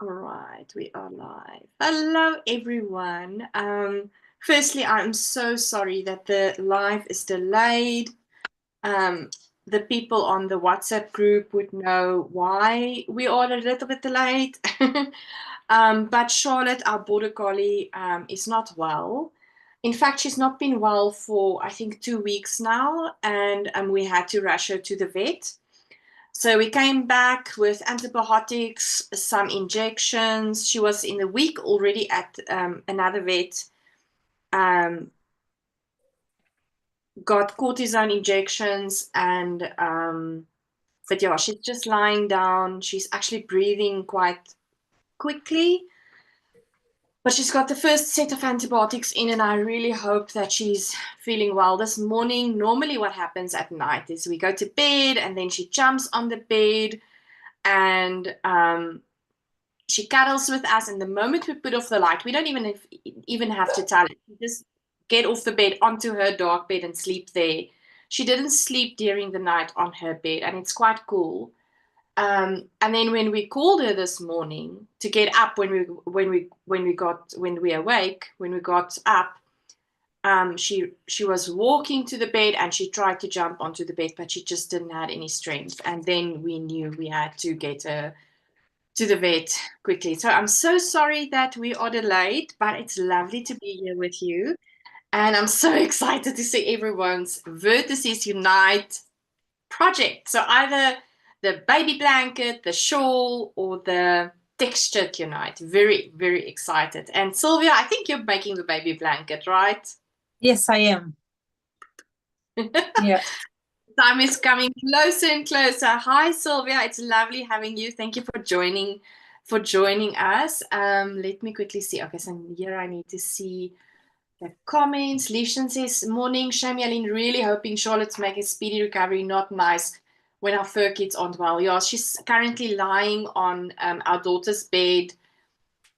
All right, we are live. Hello, everyone. Firstly, I'm so sorry that the live is delayed. Um, the people on the WhatsApp group would know why we are a little bit delayed. But Charlotte, our border collie, is not well. In fact, she's not been well for, I think, 2 weeks now, and we had to rush her to the vet. So we came back with antibiotics, some injections. She was in a week already at another vet, um, got cortisone injections, and but yeah, she's just lying down. She's actually breathing quite quickly, but she's got the first set of antibiotics in, and I really hope that she's feeling well this morning. Normally, what happens at night is we go to bed, and then she jumps on the bed and she cuddles with us, and the moment we put off the light, we don't even have to tell her. We just get off the bed onto her dark bed and sleep there. She didn't sleep during the night on her bed, and it's quite cool. And then when we called her this morning to get up, when we awake, when we got up, she was walking to the bed and she tried to jump onto the bed, but she just didn't have any strength. And then we knew we had to get her to the vet quickly. So I'm so sorry that we are delayed, but it's lovely to be here with you. And I'm so excited to see everyone's Vertices Unite project. So either the baby blanket, the shawl, or the textured unite. Very, very excited. And Sylvia, I think you're making the baby blanket, right? Yes, I am. Yeah. Time is coming closer and closer. Hi, Sylvia. It's lovely having you. Thank you for joining us. Let me quickly see. Okay, so here I need to see the comments. Lishan says, morning, Jalene. Really hoping Charlotte's make a speedy recovery. Not nice when our fur kids aren't well. Yeah, she's currently lying on our daughter's bed,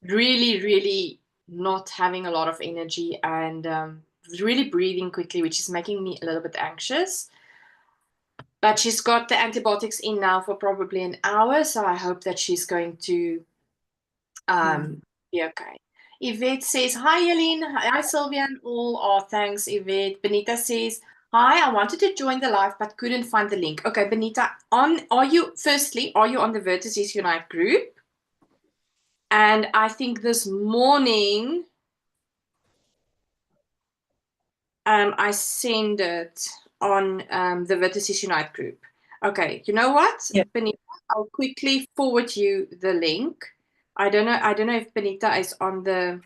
really, really not having a lot of energy and really breathing quickly, which is making me a little bit anxious. But she's got the antibiotics in now for probably an hour, so I hope that she's going to Mm. be okay. Yvette says, hi, Jalene. Hi, Sylvia and all. Oh, thanks, Yvette. Benita says, hi, I wanted to join the live but couldn't find the link. Okay, Benita, are you on the Vertices Unite group? And I think this morning I send it on the Vertices Unite group. Okay, you know what, Yeah. Benita? I'll quickly forward you the link. I don't know if Benita is on the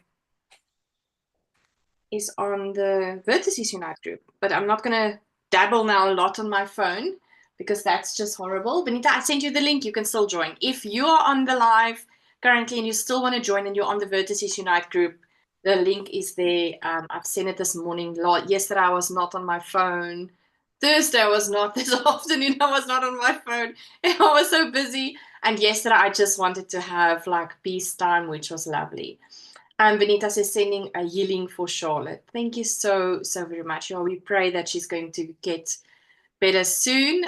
Vertices Unite group, but I'm not gonna dabble now a lot on my phone because that's just horrible. Benita, I sent you the link. You can still join. If you are on the live currently and you still want to join and you're on the Vertices Unite group, the link is there. I've sent it this morning. Yesterday I was not on my phone. Thursday I was not. This afternoon I was not on my phone. I was so busy. And yesterday I just wanted to have like peace time, which was lovely. Benita says sending a healing for Charlotte. Thank you so, so very much. Yeah, we pray that she's going to get better soon.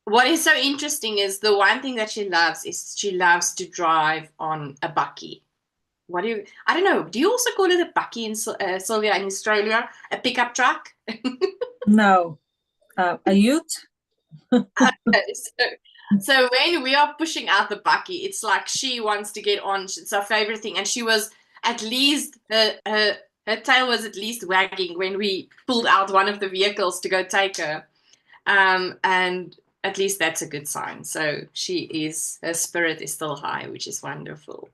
What is so interesting is the one thing that she loves to drive on a bucky. I don't know, do you also call it a bucky in Sylvia in Australia? A pickup truck? No, a youth. Okay, so when we are pushing out the bucky, it's like she wants to get on. It's her favorite thing, and she was at least her tail was at least wagging when we pulled out one of the vehicles to go take her. And at least that's a good sign. So her spirit is still high, which is wonderful.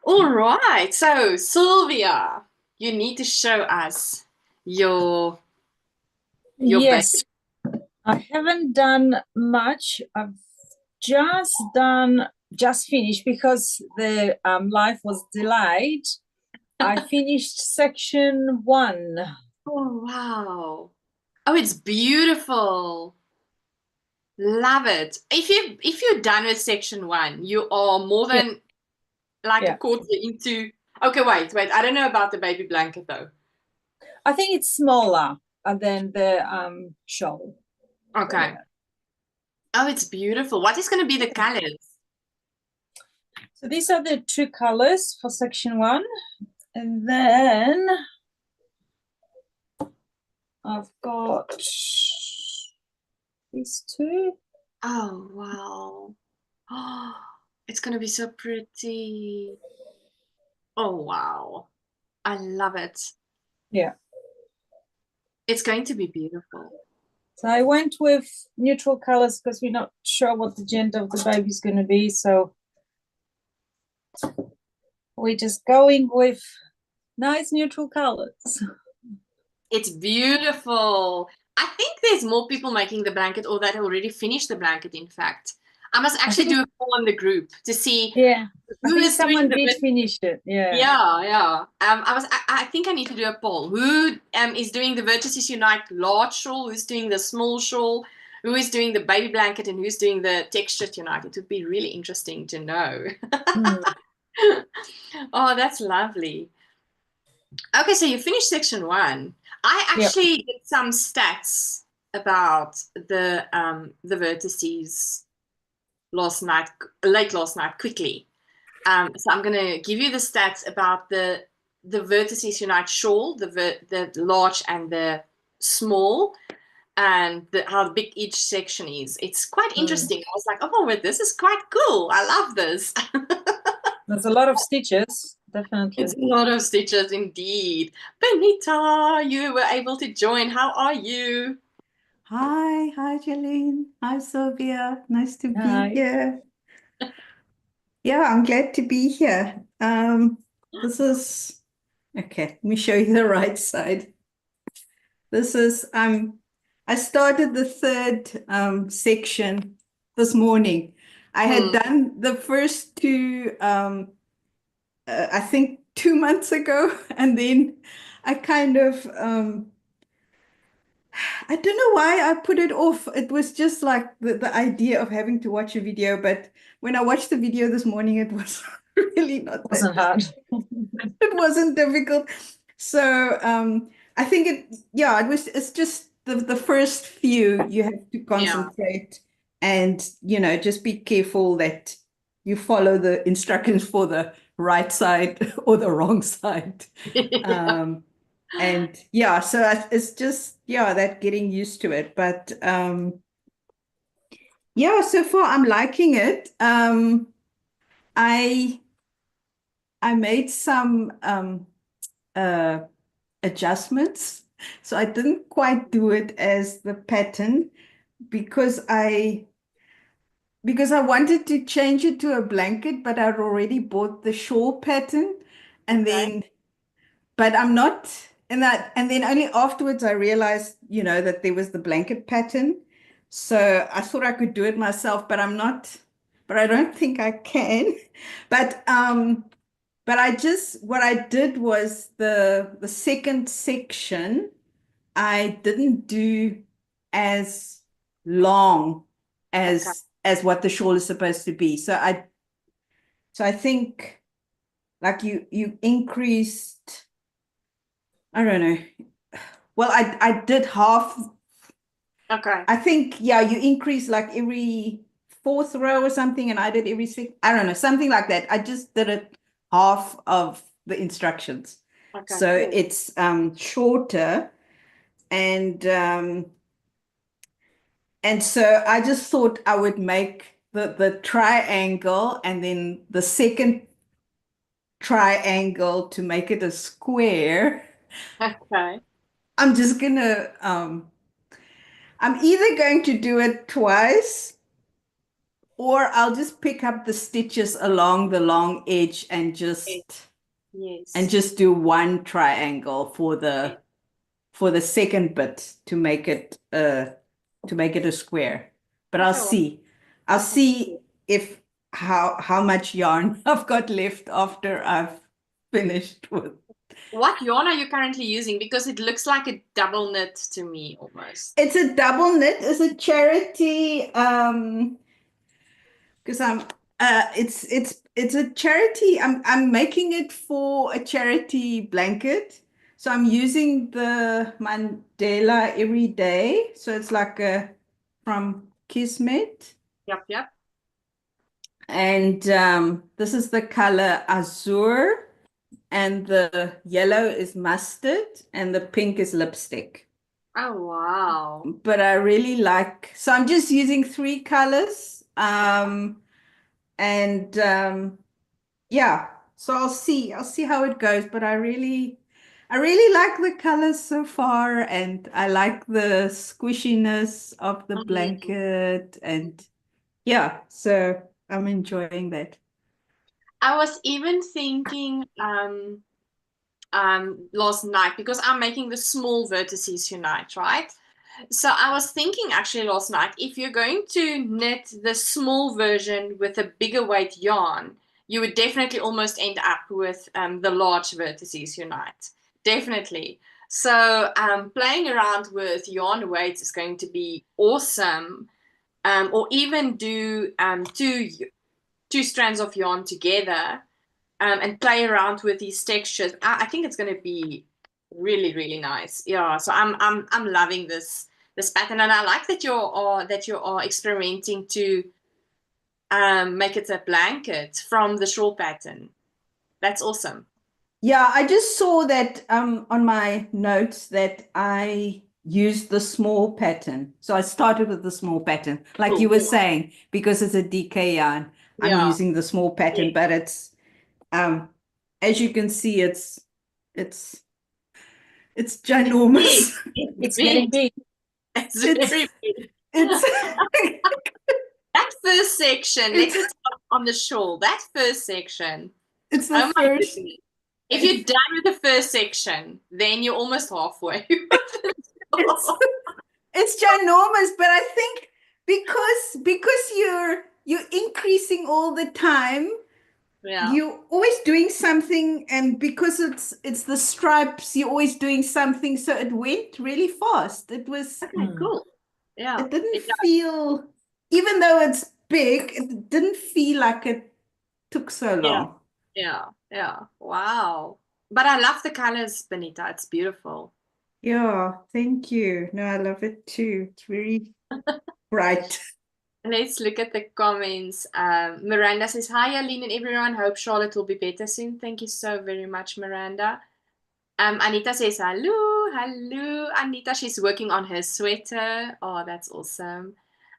All right, so Sylvia, you need to show us your baby. Yes, I haven't done much. I've just finished because the life was delayed. I finished section 1. Oh wow. Oh, it's beautiful. Love it. If you're done with section one, you are more Yeah, than like a yeah. quarter into. Okay, wait. I don't know about the baby blanket though. I think it's smaller than the shawl. Okay. Yeah. Oh, it's beautiful. What is going to be the colors? So these are the two colors for section 1. And then I've got these two. Oh, wow. Oh, it's going to be so pretty. Oh, wow. I love it. Yeah. It's going to be beautiful. So I went with neutral colors because we're not sure what the gender of the baby is going to be. So we're just going with nice neutral colors. It's beautiful. I think there's more people making the blanket or that already finished the blanket, in fact. I must actually do a poll on the group to see Yeah, I who think is doing someone the did bit. finish it. Yeah. Yeah. I think I need to do a poll. Who is doing the Vertices Unite large shawl? Who's doing the small shawl? Who is doing the baby blanket? And who's doing the textured Unite? It would be really interesting to know. Oh, that's lovely. Okay, so you finished section 1. I Yep. actually did some stats about the vertices late last night, quickly. So I'm gonna give you the stats about the Vertices Unite shawl, the large and the small, and how big each section is. It's quite interesting. I was like, oh, well, this is quite cool. I love this. There's a lot of stitches, definitely. It's a lot of stitches indeed. Benita, you were able to join. How are you? Hi, Jalene. Hi, Sylvia. Nice to be here. Yeah, I'm glad to be here. This is okay. Let me show you the right side. This is I started the third section this morning. I had done the first two I think 2 months ago, and then I kind of I don't know why I put it off. It was just like the idea of having to watch a video. But when I watched the video this morning, it was really not that Wasn't hard. it wasn't difficult. So I think it's just the first few you have to concentrate and, just be careful that you follow the instructions for the right side or the wrong side. And so it's just, that getting used to it. But so far I'm liking it. I made some adjustments. So I didn't quite do it as the pattern because I wanted to change it to a blanket, but I'd already bought the shawl pattern, and then but I'm not and then only afterwards I realized, that there was the blanket pattern. So I thought I could do it myself, but I don't think I can. But what I did was the second section, I didn't do as long as what the shawl is supposed to be. So I think like you increased, I don't know. Well, I did half. Okay. I think, you increase like every fourth row or something, and I did every sixth. I don't know, something like that. I just did it half of the instructions. So Cool. it's shorter, and so I just thought I would make the triangle and then the second triangle to make it a square. Okay. I'm just gonna I'm either going to do it twice, or I'll just pick up the stitches along the long edge and just do one triangle for the second bit to make it a square. But I'll see. I'll see if how much yarn I've got left after I've finished with. What yarn are you currently using? Because it looks like a double knit to me almost. It's a double knit. It's a charity because it's a charity. I'm making it for a charity blanket. So I'm using the Mandela every day. So it's like from Kismet. Yep. And this is the color azure, and the yellow is mustard, and the pink is lipstick. Oh, wow. But I really like, so I'm just using 3 colors. And yeah, so I'll see how it goes, but I really like the colors so far, and I like the squishiness of the Mm. blanket, and yeah, so I'm enjoying that. I was even thinking last night, because I'm making the small Vertices Unite, right? So I was thinking actually last night, if you're going to knit the small version with a bigger weight yarn, you would definitely almost end up with the large Vertices Unite. Definitely. So playing around with yarn weights is going to be awesome. Or even do two strands of yarn together, and play around with these textures. I think it's going to be really, really nice. Yeah, so I'm loving this pattern, and I like that you are experimenting to make it a blanket from the shawl pattern. That's awesome. Yeah, I just saw that on my notes that I used the small pattern. So I started with the small pattern, like you Cool. were saying, because it's a DK yarn, I'm Yeah. using the small Yeah. pattern, but it's as you can see, it's it's It's big. ginormous. It's It's getting big. big. It's It's very big. it's That first section, let me talk on the shawl. That first section. it's the Oh my first. goodness. If you're done with the first section, then you're almost halfway. It's it's ginormous, but I think because you're increasing all the time, Yeah. you're always doing something, and because it's the stripes, you're always doing something, so it went really fast. Okay, cool. Yeah. It didn't It feel, even though it's big, it didn't feel like it took so Yeah. long. Yeah. Yeah. Wow. But I love the colors, Benita. It's beautiful. Yeah, thank you. No, I love it too. It's very bright. Let's look at the comments. Miranda says, "Hi, Jalene and everyone. Hope Charlotte will be better soon." Thank you so very much, Miranda. Anita says, "Hello, hello, Anita." She's working on her sweater. Oh, that's awesome.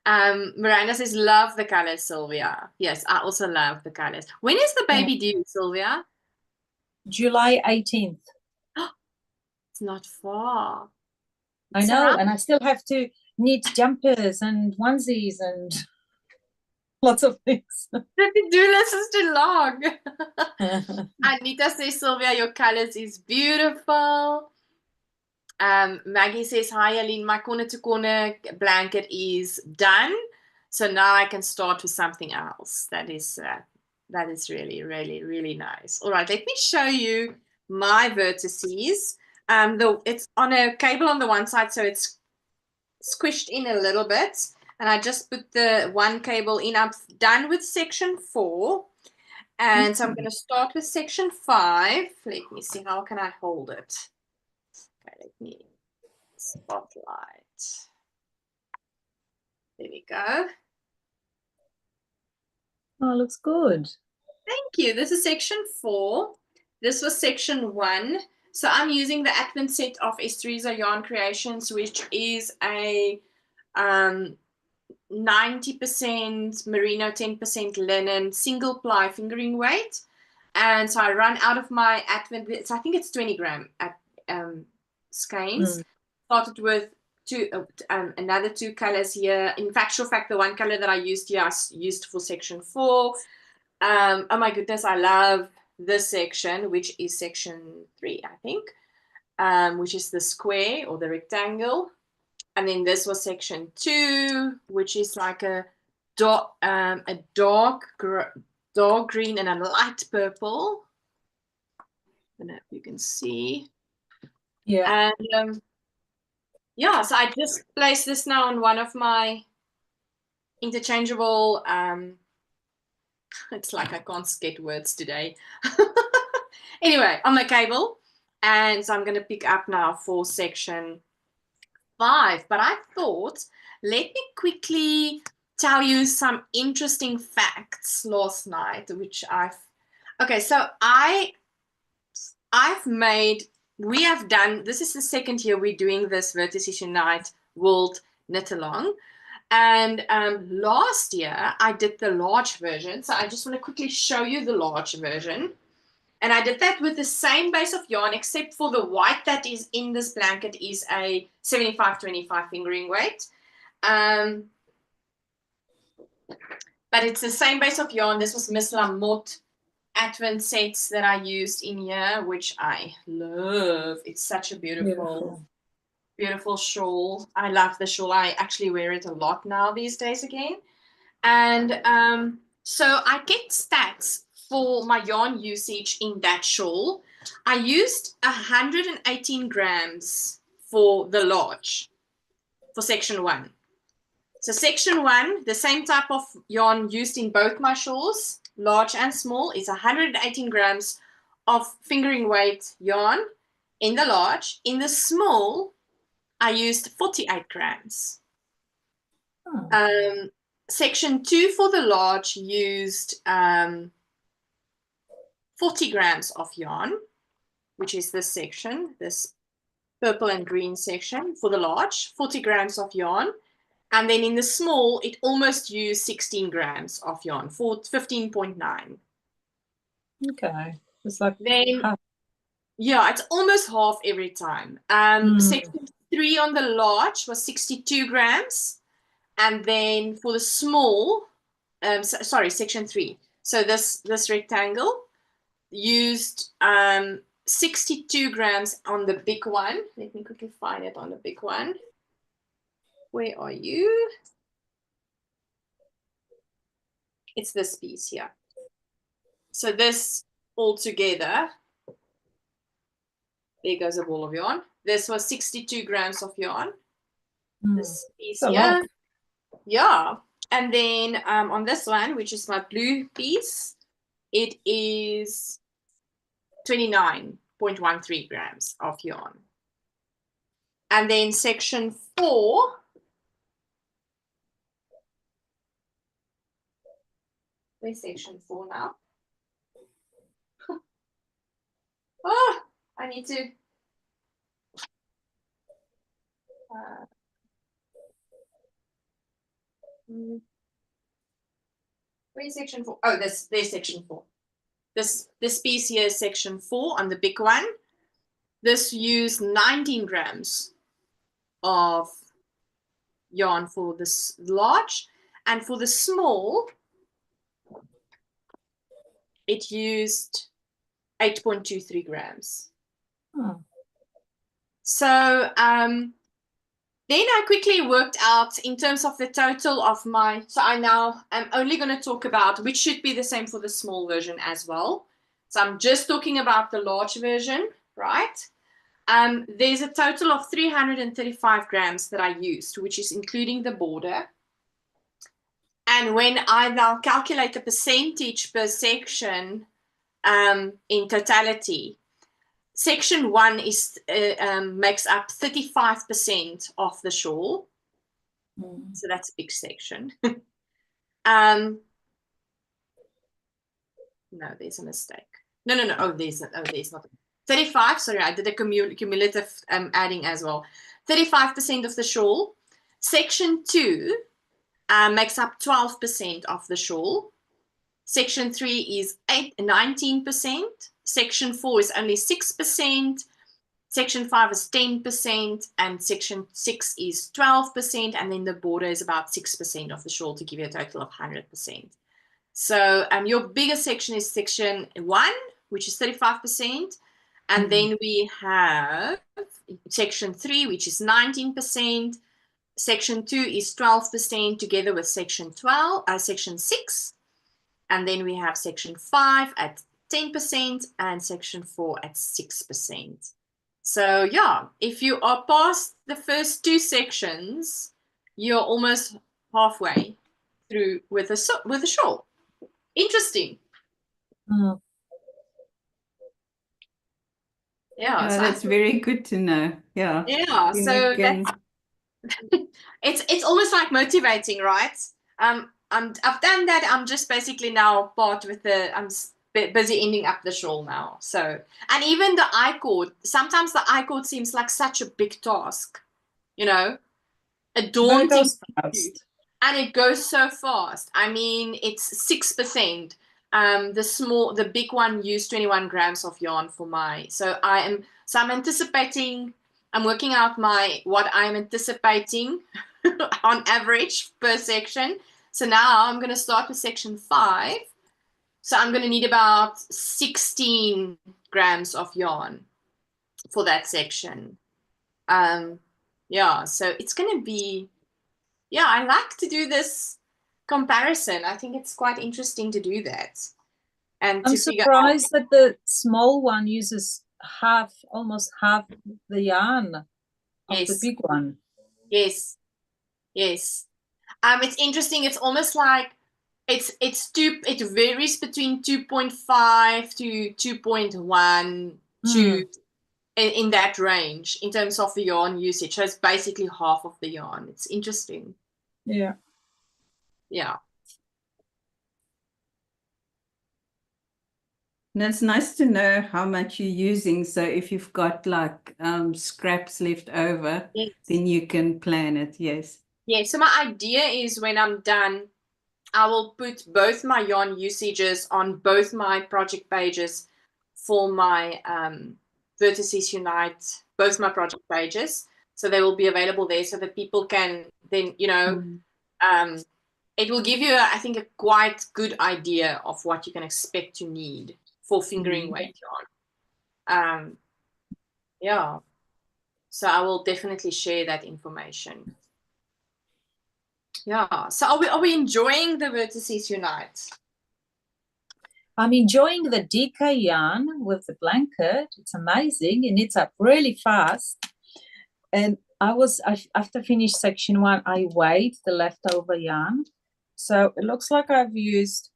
Miranda says, "Love the colors, Sylvia." Yes, I also love the colors. When is the Yeah. baby due, Sylvia? July 18th. It's not far. I It's know, around. and I still have to knit jumpers and onesies and lots of things. The to-do list is too long. Anita says, "Sylvia, your colors is beautiful." Maggie says, "Hi, Aline. My corner to corner blanket is done, so now I can start with something else." That is really, really, really nice. All right, let me show you my vertices. It's on a cable on the one side, so it's squished in a little bit, and I just put the one cable in. I'm done with section 4, and so I'm going to start with section 5. Let me see, how can I hold it? Okay, let me spotlight. There we go. Oh, looks good. Thank you. This is section 4. This was section 1. So I'm using the Advent set of Estreza Yarn Creations, which is a 90% merino, 10% linen, single ply fingering weight. And so I run out of my Advent, so I think it's 20 gram skeins. Started with another 2 colors here. In factual fact, the one color that I used here, I used for section 4. Oh my goodness, I love this section, which is section 3, I think, which is the square or the rectangle. And then this was section 2, which is like a dark green and a light purple. I don't know if you can see. Yeah. And yeah, so I just placed this now on one of my interchangeable, it's like I can't get words today. Anyway, on my cable. And so I'm going to pick up now for section 5. But I thought, let me quickly tell you some interesting facts last night, which okay, so we have done, this is the second year we're doing this Vertices Unite World Knit Along. And last year I did the large version. So I just want to quickly show you the large version. And I did that with the same base of yarn, except for the white that is in this blanket is a 75-25 fingering weight. But it's the same base of yarn. This was Miss Lamotte Advent sets that I used in here, which I love. It's such a beautiful shawl. I love the shawl. I actually wear it a lot now these days again. And so I get stats for my yarn usage in that shawl. I used 118 grams for the large, for section 1. So section 1, the same type of yarn used in both my shawls, large and small, is 118 grams of fingering weight yarn in the large. In the small, I used 48 grams. Section 2 for the large used 40 grams of yarn, which is this section, this purple and green section for the large, 40 grams of yarn. And then in the small, it almost used 16 grams of yarn for 15.9. Okay. It's like then half. Yeah, it's almost half every time. Section 3 on the large was 62 grams. And then for the small, section 3. So this rectangle used 62 grams on the big one. Let me quickly find it on the big one. Where are you? It's this piece here. So this all together, there goes a ball of yarn. This was 62 grams of yarn. This piece here. Yeah. And then on this one, which is my blue piece, it is 29.13 grams of yarn. And then section 4, where's section 4 now? Oh, I need to. Where's section 4? Oh, there's section 4. This piece here is section 4 on the big one. This used 19 grams of yarn for this large, and for the small, it used 8.23 grams. So then I quickly worked out in terms of the total of my, so I now am only going to talk about, which should be the same for the small version as well. So I'm just talking about the large version, right? There's a total of 335 grams that I used, which is including the border. And when I now calculate the percentage per section in totality, section 1 is makes up 35% of the shawl. So that's a big section. No, there's a mistake. No. Oh, there's not. 35, sorry, I did a cumulative adding as well. 35% of the shawl. Section 2 makes up 12% of the shawl. Section 3 is 19%. Section 4 is only 6%. Section 5 is 10%. And section 6 is 12%. And then the border is about 6% of the shawl to give you a total of 100%. So your biggest section is section 1, which is 35%. And then we have section 3, which is 19%. Section 2 is 12% together with section 6. And then we have section 5 at 10% and section 4 at 6%. So yeah, if you are past the first 2 sections, you're almost halfway through with a shawl. Interesting. Yeah, so that's very good to know. Yeah. So that's, it's almost like motivating, right? I've done that. I'm just basically now part with the. Busy ending up the shawl now. So, and even the I-cord. Sometimes the I-cord seems like such a big task, you know, a But it daunting goes thing to do. fast. And it goes so fast. I mean, it's 6%. The big one used 21 grams of yarn for so I'm anticipating, I'm working out what I'm anticipating on average per section. So now I'm going to start with section 5. So I'm going to need about 16 grams of yarn for that section. Yeah, so it's going to be, yeah, I like to do this comparison. I think it's quite interesting to do that. And I'm to figure out, surprised that the small one uses almost half the yarn of the yes, big one. yes, yes. It's interesting. It's almost like it varies between 2.5 to 2.1 to in that range in terms of the yarn usage. So it's basically half of the yarn. It's interesting. Yeah. Yeah. And it's nice to know how much you're using. So if you've got like scraps left over, Yes. then you can plan it. Yes. Yeah. So my idea is when I'm done, I will put both my yarn usages on both my project pages for my Vertices Unite, both my project pages. So they will be available there so that people can then, it will give you, I think, a quite good idea of what you can expect to need for fingering weight yarn. Yeah. So I will definitely share that information. Yeah. So are we enjoying the Vertices Unite? I'm enjoying the DK yarn with the blanket. It's amazing. It knits up really fast. And after finished section 1, I weighed the leftover yarn. So it looks like I've used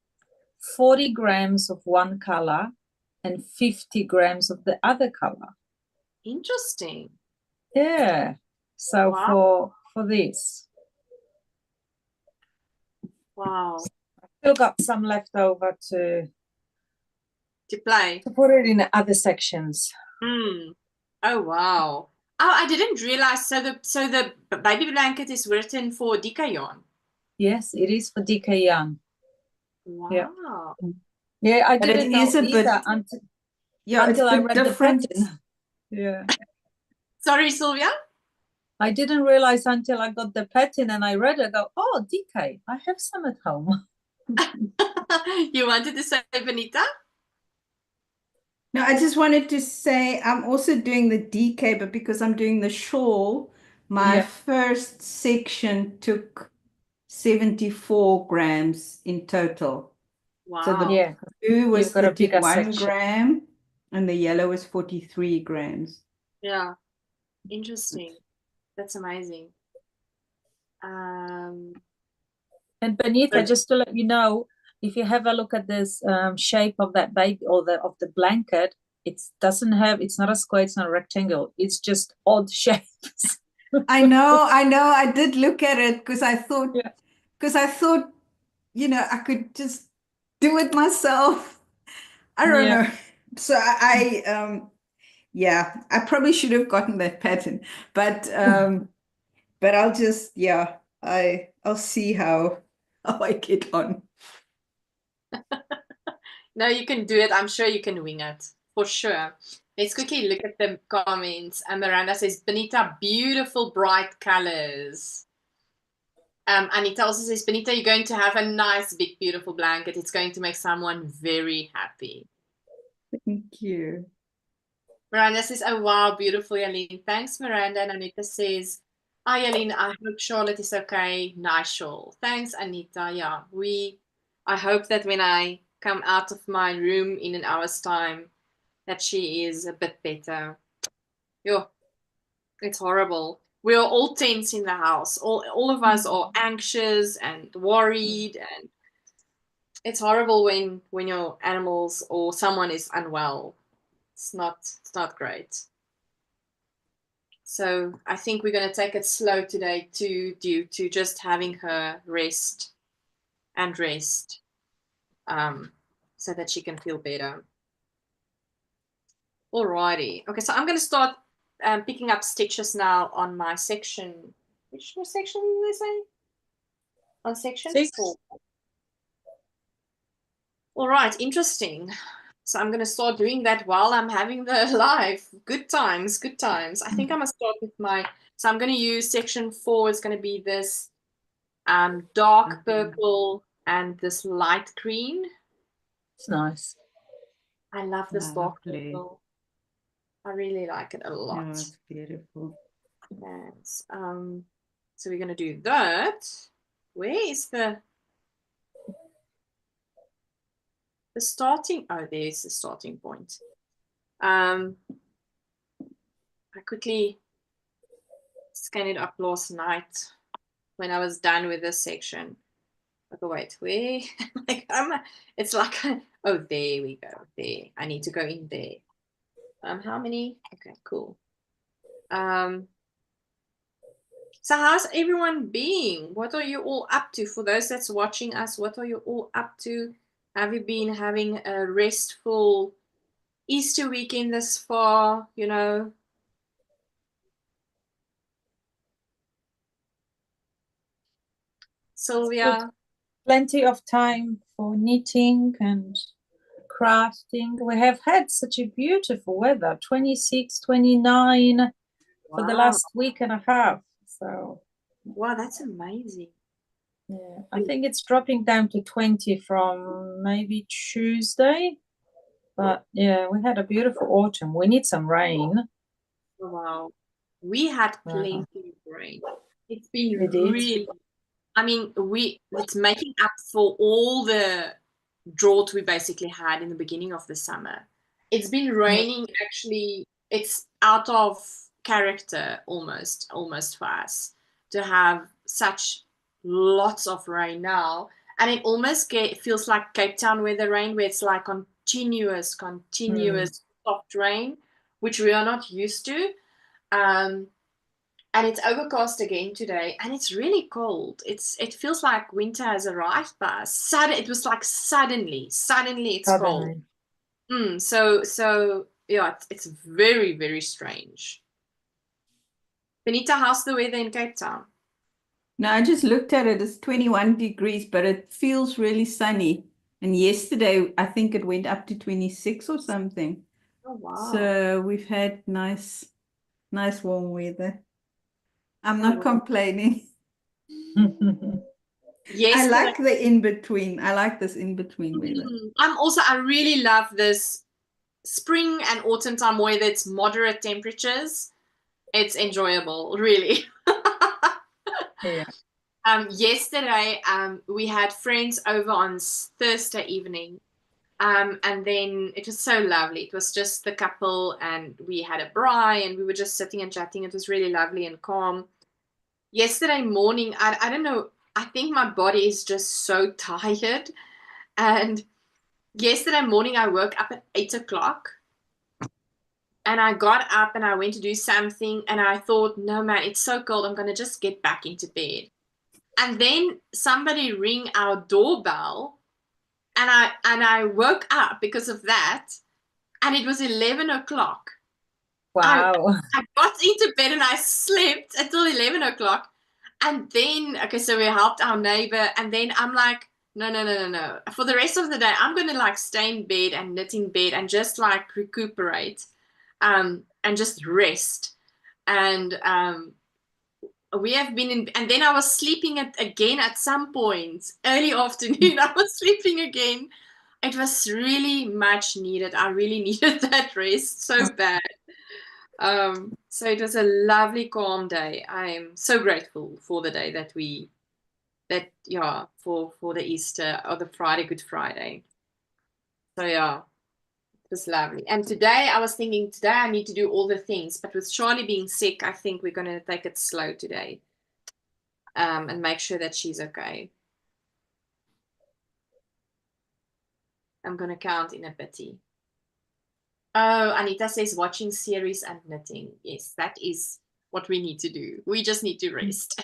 40 grams of one color and 50 grams of the other color. Interesting. Yeah. So Wow. for this. Wow. Still got some left over to play. To put it in other sections. Oh wow. Oh, I didn't realize. So the baby blanket is written for DK yarn. Yes, it is for DK yarn. Wow. Yeah, I But didn't know either until I read different. the pattern. Yeah. Sorry, Sylvia? I didn't realize until I got the pattern and I read it, I go, oh, DK, I have some at home. You wanted to say, Benita? No, I just wanted to say I'm also doing the DK, but because I'm doing the shawl, my first section took 74 grams in total. Wow. So the blue was got a 31 gram and the yellow was 43 grams. Yeah. Interesting. That's amazing. And Benita, just to let you know, if you have a look at this shape of that baby or of the blanket, it's not a square, it's not a rectangle, it's just odd shapes. I know. I did look at it because I thought, I could just do it myself. I don't know. So I probably should have gotten that pattern, but I'll just, I'll see how I get on. No, you can do it. I'm sure you can wing it for sure. Let's quickly look at the comments. Miranda says, Benita, beautiful bright colors. Anita also says, Benita, you're going to have a nice, big, beautiful blanket. It's going to make someone very happy. Thank you. Miranda says, oh, wow, beautiful, Jalene. Thanks, Miranda. And Anita says, hi, Jalene, I hope Charlotte is okay. Nice shawl. Thanks, Anita. Yeah, I hope that when I come out of my room in an hour's time, that she is a bit better. Yo, it's horrible. We are all tense in the house. All of us are anxious and worried, and it's horrible when your animals or someone is unwell. It's not great. So I think we're going to take it slow today due to just having her rest and rest, so that she can feel better. Alrighty. Okay, so I'm going to start picking up stitches now on my section. Which section did they say? On section 4. All right, interesting. So I'm going to start doing that while I'm having the live. Good times, good times. I think I'm going to start with so I'm going to use section 4. It's going to be this dark purple and this light green. It's nice. I love this dark purple. I really like it a lot. Yeah, it's beautiful. Yes. So we're going to do that. Where is the starting? Oh, there's the starting point. I quickly scanned it up last night when I was done with this section. Okay, wait, where? It's like, oh, there we go. There. I need to go in there. How many? Okay, cool. So how's everyone being? What are you all up to? For those that's watching us, what are you all up to? Have you been having a restful Easter weekend this far, you know? Sylvia? Plenty of time for knitting and crafting. We have had such a beautiful weather, 26, 29 for the last week and a half. So wow, that's amazing. Yeah, I think it's dropping down to 20 from maybe Tuesday. But yeah, we had a beautiful autumn. We need some rain. Wow. We had plenty of rain. It's been really, I mean, it's making up for all the drought we basically had in the beginning of the summer. It's been raining actually, it's out of character almost for us to have such lots of rain now. And it almost feels like Cape Town weather rain, where it's like continuous soft rain, which we are not used to. And it's overcast again today, and it's really cold. It feels like winter has arrived by us. It was like suddenly it's cold. So yeah, it's very, very strange. Benita, how's the weather in Cape Town? No, I just looked at it. It's 21 degrees, but it feels really sunny. And yesterday, I think it went up to 26 or something. Oh, wow. So we've had nice warm weather. I'm not complaining. Yes, I like the in-between. I like this in-between weather. I really love this spring and autumn time weather. It's moderate temperatures. It's enjoyable, really. Yeah. Yesterday, we had friends over on Thursday evening. And then it was so lovely. It was just the couple, and we had a braai, and we were just sitting and chatting. It was really lovely and calm. Yesterday morning, I don't know, I think my body is just so tired. And yesterday morning, I woke up at 8 o'clock. And I got up and I went to do something. And I thought, no, man, it's so cold. I'm going to just get back into bed. And then somebody rang our doorbell. And I woke up because of that. And it was 11 o'clock. Wow. I got into bed and I slept until 11 o'clock. And then, okay, so we helped our neighbor. And then I'm like, no. For the rest of the day, I'm going to like stay in bed and knit in bed and just like recuperate and just rest. And we have been in, and then I was sleeping again at some point, early afternoon. I was sleeping again. It was really much needed. I really needed that rest so bad. So it was a lovely, calm day. I am so grateful for the day for the Easter or the Friday, Good Friday. So yeah, it was lovely. And today I was thinking, today I need to do all the things, but with Charlie being sick, I think we're going to take it slow today, and make sure that she's okay. I'm going to count in a bitty. Oh, Anita says watching series and knitting. Yes, that is what we need to do. We just need to rest.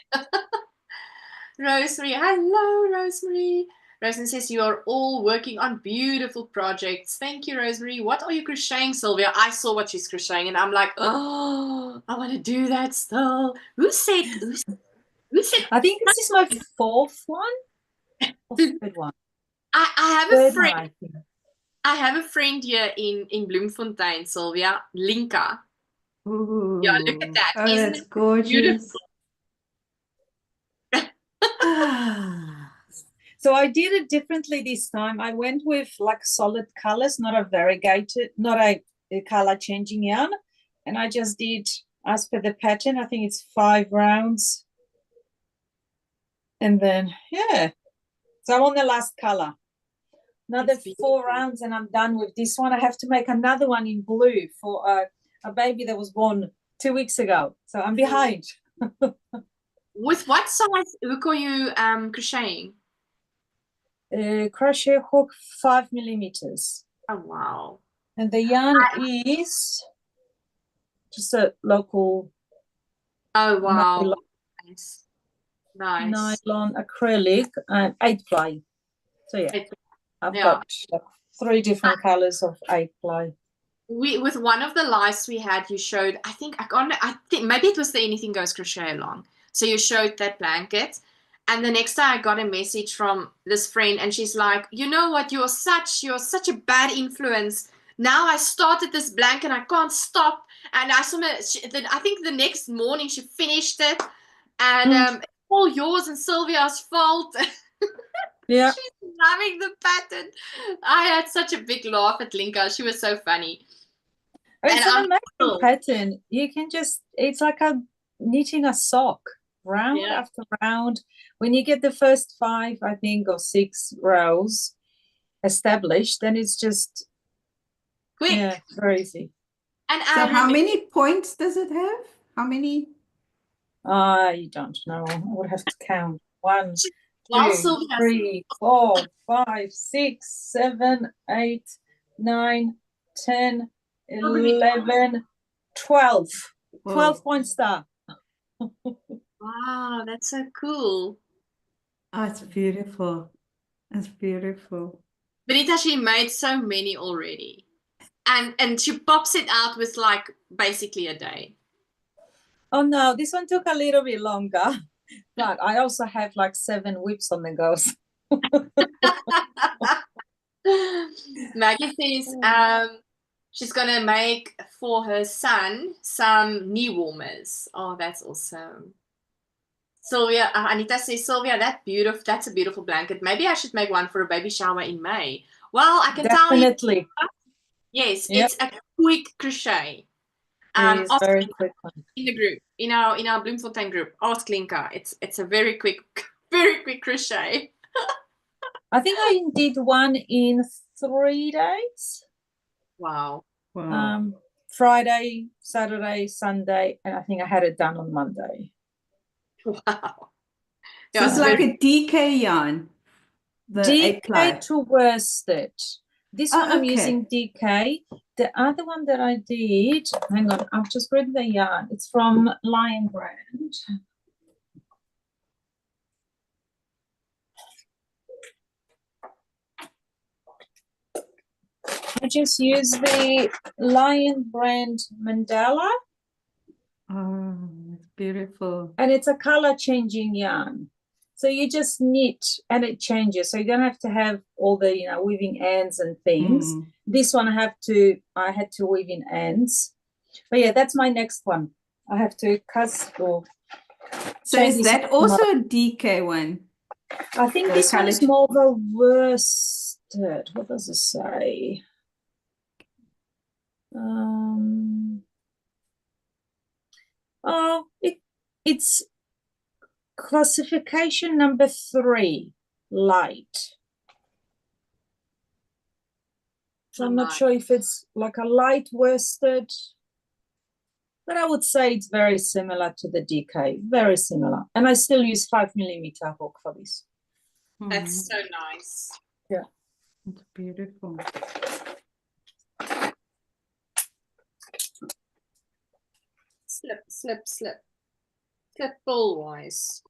Rosemary, hello, Rosemary. Rosemary says you are all working on beautiful projects. Thank you, Rosemary. What are you crocheting, Sylvia? I saw what she's crocheting, and I'm like, oh, I want to do that still. Who said? Who said? I think this is my fourth one or third one. I have a Third friend. one, I think. I have a friend here in Bloemfontein, Sylvia, Linka. Ooh. Yeah, look at that. Oh, Isn't that's it gorgeous. beautiful? So I did it differently this time. I went with like solid colors, not a variegated, not a color changing yarn. And I just did, as per the pattern, I think it's 5 rounds. And then, yeah. So I'm on the last color. Another 4 rounds and I'm done with this one. I have to make another one in blue for a baby that was born 2 weeks ago. So I'm behind. With what size hook are you crocheting? Crochet hook 5 millimeters. Oh, wow. And the yarn is just a local Oh, wow. nylon, Nice. Nice. nylon acrylic and 8 ply. So yeah, I've Yeah. got 3 different colors of 8 ply. With one of the lives we had, you showed, I think maybe it was the Anything Goes crochet along. So you showed that blanket. And the next time I got a message from this friend and she's like, you know what, you're such a bad influence. Now I started this blanket and I can't stop. And I think the next morning she finished it. And it's all yours and Sylvia's fault. Yeah. She's loving the pattern. I had such a big laugh at Linka. She was so funny. It's an amazing pattern. You can just, it's like knitting a sock, round after round. When you get the first 5, I think, or 6 rows established, then it's just quick. Yeah, very easy. And so how many points does it have? How many? I don't know. I would have to count. 1, 2, 2, 3, 4, 5, 6, 7, 8, 9, 10, 11, 12. 12-point star. Wow, that's so cool. Oh, it's beautiful. It's beautiful. But it actually made so many already. And she pops it out with like basically a day. Oh no, this one took a little bit longer. But I also have like 7 whips on the go. Maggie says she's gonna make for her son some knee warmers. Oh, that's awesome. Sylvia, Anita says, Sylvia, that's a beautiful blanket. Maybe I should make one for a baby shower in May. Well, I can Definitely. tell you. Yes, it's a quick crochet. It is very quick one. In the group, in our Bloemfontein group, ask Linka. It's a very quick crochet. I think I did one in 3 days. Wow. Friday, Saturday, Sunday, and I think I had it done on Monday. Wow. So it's like a DK yarn. The DK to worsted. This one I'm okay. using DK. The other one that I did, hang on, I've just read the yarn. It's from Lion Brand. I just use the Lion Brand Mandala. Oh, it's beautiful. And it's a color changing yarn. So you just knit and it changes. So you don't have to have all the, weaving ends and things. This one I had to weave in ends. But yeah, that's my next one. I have to cut or. So is that also a DK one? I think this one is more of a worsted. What does it say? It's classification number 3, light. So I'm not sure if it's like a light worsted, but I would say it's very similar to the DK, very similar. And I still use 5 millimeter hook for this. That's so nice. Yeah, it's beautiful. Slip, slip, slip. Slip ball-wise.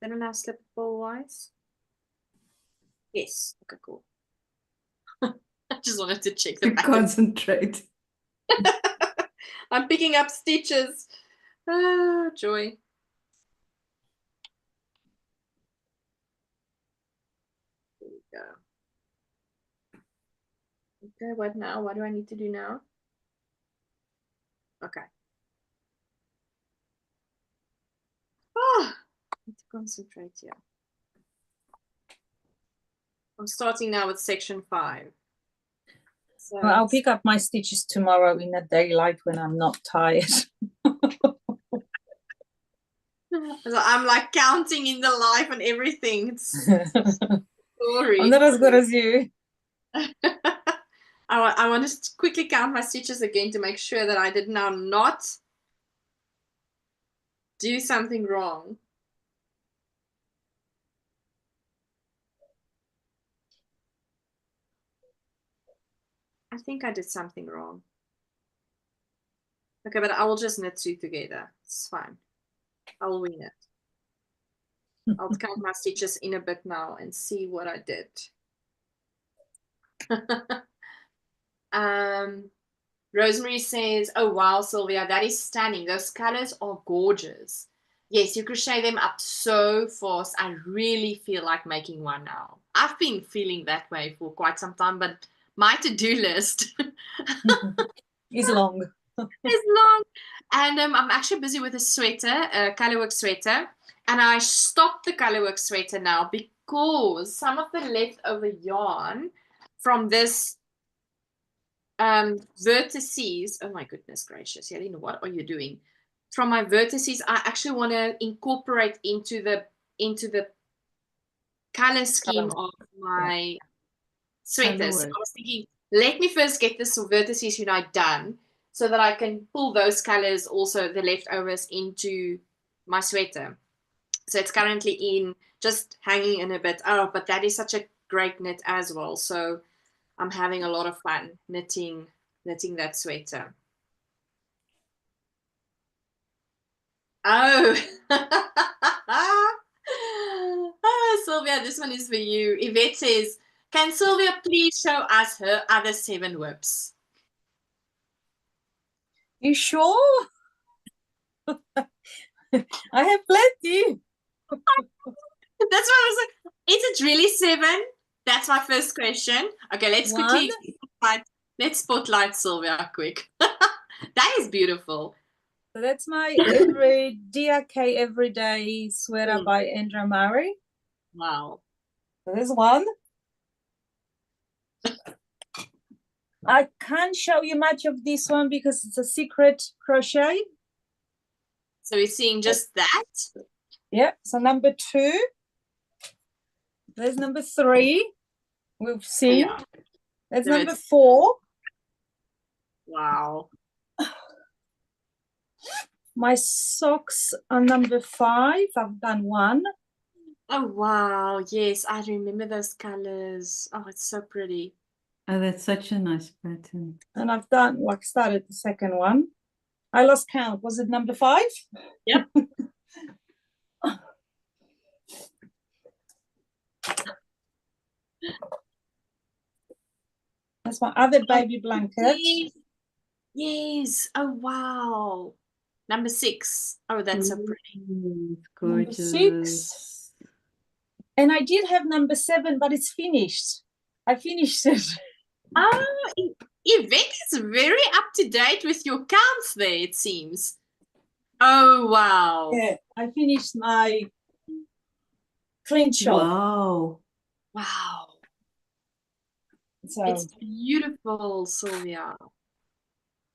They don't have slippable wise. Yes. Okay, cool. I just wanted to check the To back. concentrate. I'm picking up stitches. Ah, joy. There we go. Okay, what now? What do I need to do now? Okay. Ah, I need to concentrate here. I'm starting now with section 5. So Well, I'll pick up my stitches tomorrow in the daylight when I'm not tired. I'm like counting in the life and everything. It's story. I'm not as good as you. I want to quickly count my stitches again to make sure that I did now not do something wrong. I think I did something wrong. Okay, but I will just knit 2 together. It's fine. I'll win it. I'll count my stitches in a bit now and see what I did. Rosemary says, oh wow, Sylvia, that is stunning. Those colors are gorgeous. Yes, you crochet them up so fast. I really feel like making one now. I've been feeling that way for quite some time, but my to-do list is long. is long. And I'm actually busy with a sweater, a colorwork sweater. And I stopped the colorwork sweater now because some of the leftover yarn from this vertices, oh my goodness gracious, Jalene, what are you doing? From my vertices, I actually want to incorporate into the color scheme of my sweaters. So I was thinking, let me first get this Vertices Unite done so that I can pull those colors, also the leftovers, into my sweater. So it's currently in, just hanging in a bit. Oh, but that is such a great knit as well. So I'm having a lot of fun knitting that sweater. Oh. Oh, Sylvia, this one is for you. Yvette says, can Sylvia please show us her other 7 whips? You sure? I have plenty. That's why I was like, is it really 7? That's my first question. Okay, let's spotlight Sylvia quick. That is beautiful. So that's my every DRK everyday sweater by Andrea Murray. Wow. So there's one. I can't show you much of this one because it's a secret crochet. So we're seeing just that? Yeah, so number 2. There's number 3. We've seen. Yeah. That's number 4. Wow. My socks are number 5. I've done 1. Oh, wow. Yes, I remember those colors. Oh, it's so pretty. Oh, that's such a nice pattern. And I've done, started the second one. I lost count. Was it number 5? Yep. That's my other baby blanket. Yes. Oh, wow. Number 6. Oh, that's so pretty. It's gorgeous. Number 6. And I did have number 7, but it's finished. I finished it. Oh, Yvette is very up to date with your counts there, it seems. Oh, wow. Yeah, I finished my clean shawl. Wow. Wow. So it's beautiful, Sylvia.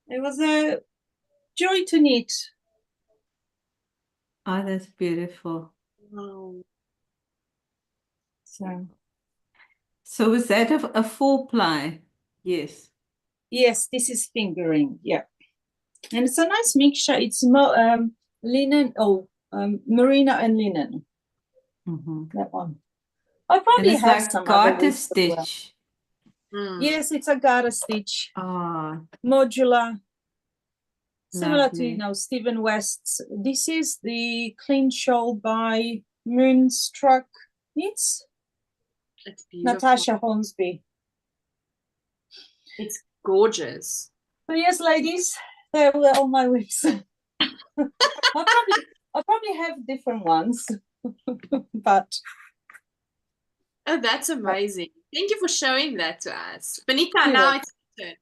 It was a joy to knit. Oh, that's beautiful. Wow. So was that a 4-ply? Yes. Yes, this is fingering. Yeah. And it's a nice mixture. It's more linen, merino and linen. That one. I probably have like some garter stitch. Yes, it's a garter stitch. Modular. Similar to Stephen West's. This is the clean shawl by Moonstruck Knits, It's beautiful. Natasha Hornsby. It's gorgeous. So yes, ladies, there were all my whips. I'll probably have different ones, but Oh, that's amazing. Thank you for showing that to us. Benita, You're now welcome. it's your turn.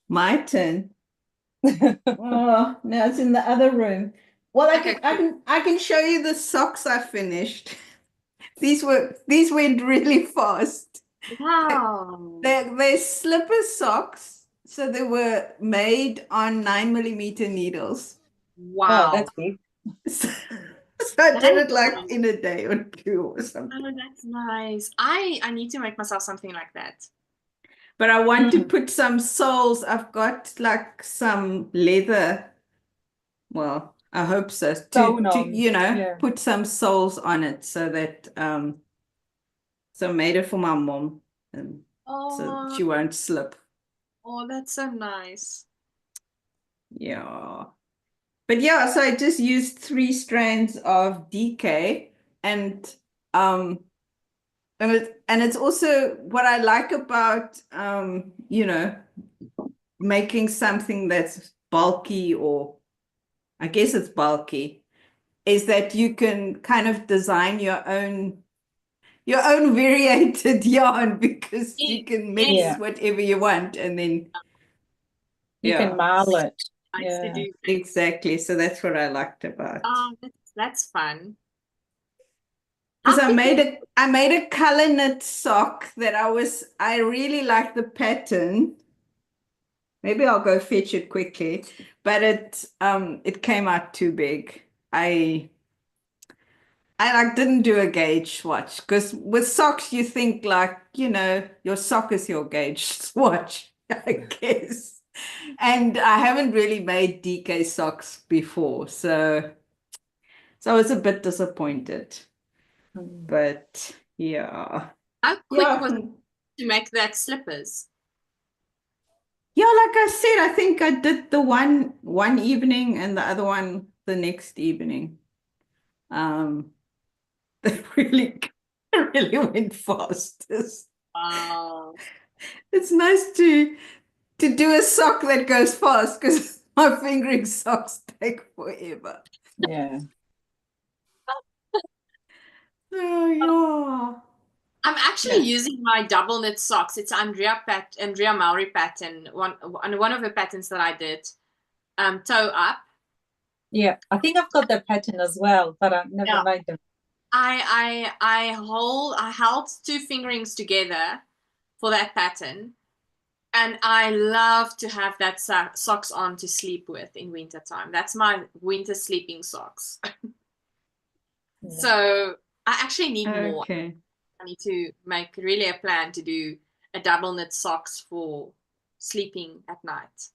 My turn. Oh, no, it's in the other room. Well, Okay, I can show you the socks I finished. These went really fast. wow. They're slipper socks, so they were made on 9mm needles. Wow. Oh, that's big. So, so I did it like Nice. in a day or two or something. Oh, that's nice. I need to make myself something like that. But I want to put some soles. I've got like some leather. Well, I hope so. Sewn To on. Yeah. put some soles on it so that so I made it for my mom, and so Oh, she won't slip. oh, that's so nice. Yeah. But yeah, so I just used 3 strands of DK, and it's also what I like about making something that's bulky, or I guess it's bulky, is that you can kind of design your own variated yarn, because you can mix Yeah. whatever you want, and then You can marl it. Nice to Yeah. do. exactly. So that's what I liked about. Oh, that's fun. Because How quickly- I made a color knit sock that I really liked the pattern. Maybe I'll go fetch it quickly, but it came out too big. I like didn't do a gauge swatch, because with socks you think like, your sock is your gauge swatch, I guess. And I haven't really made DK socks before, so I was a bit disappointed. But yeah. how quick Yeah. was it to make that slippers? Yeah, like I said, I think I did the one evening and the other one the next evening. They really went fast. Wow. It's nice to do a sock that goes fast, because my fingering socks take forever. Yeah. Oh yeah. I'm actually using my double knit socks. It's Andrea Maori pattern. One of the patterns that I did. Toe up. Yeah. I think I've got that pattern as well, but I've never made them. I held 2 fingerings together for that pattern, and I love to have that socks on to sleep with in winter time. That's my winter sleeping socks. Yeah. So I actually need more. Okay. I need to make really a plan to do a double knit socks for sleeping at night.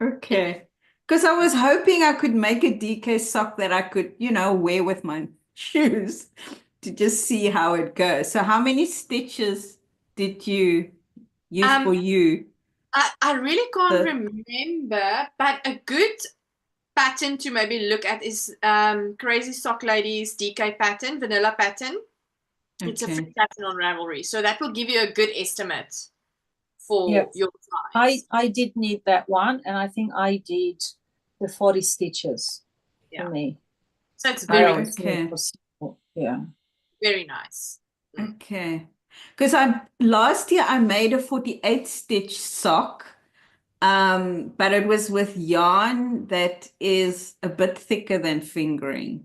Okay. Because I was hoping I could make a DK sock that I could, wear with my shoes, to just see how it goes. So how many stitches did you use for you? I really can't remember, but a good pattern to maybe look at is Crazy Sock Lady's DK pattern, vanilla pattern. Okay. It's a free pattern on Ravelry, so that will give you a good estimate for your size. I did need that one, and I think I did the 40 stitches for me. So it's very yeah. Very nice. Okay. Because last year I made a 48 stitch sock, but it was with yarn that is a bit thicker than fingering.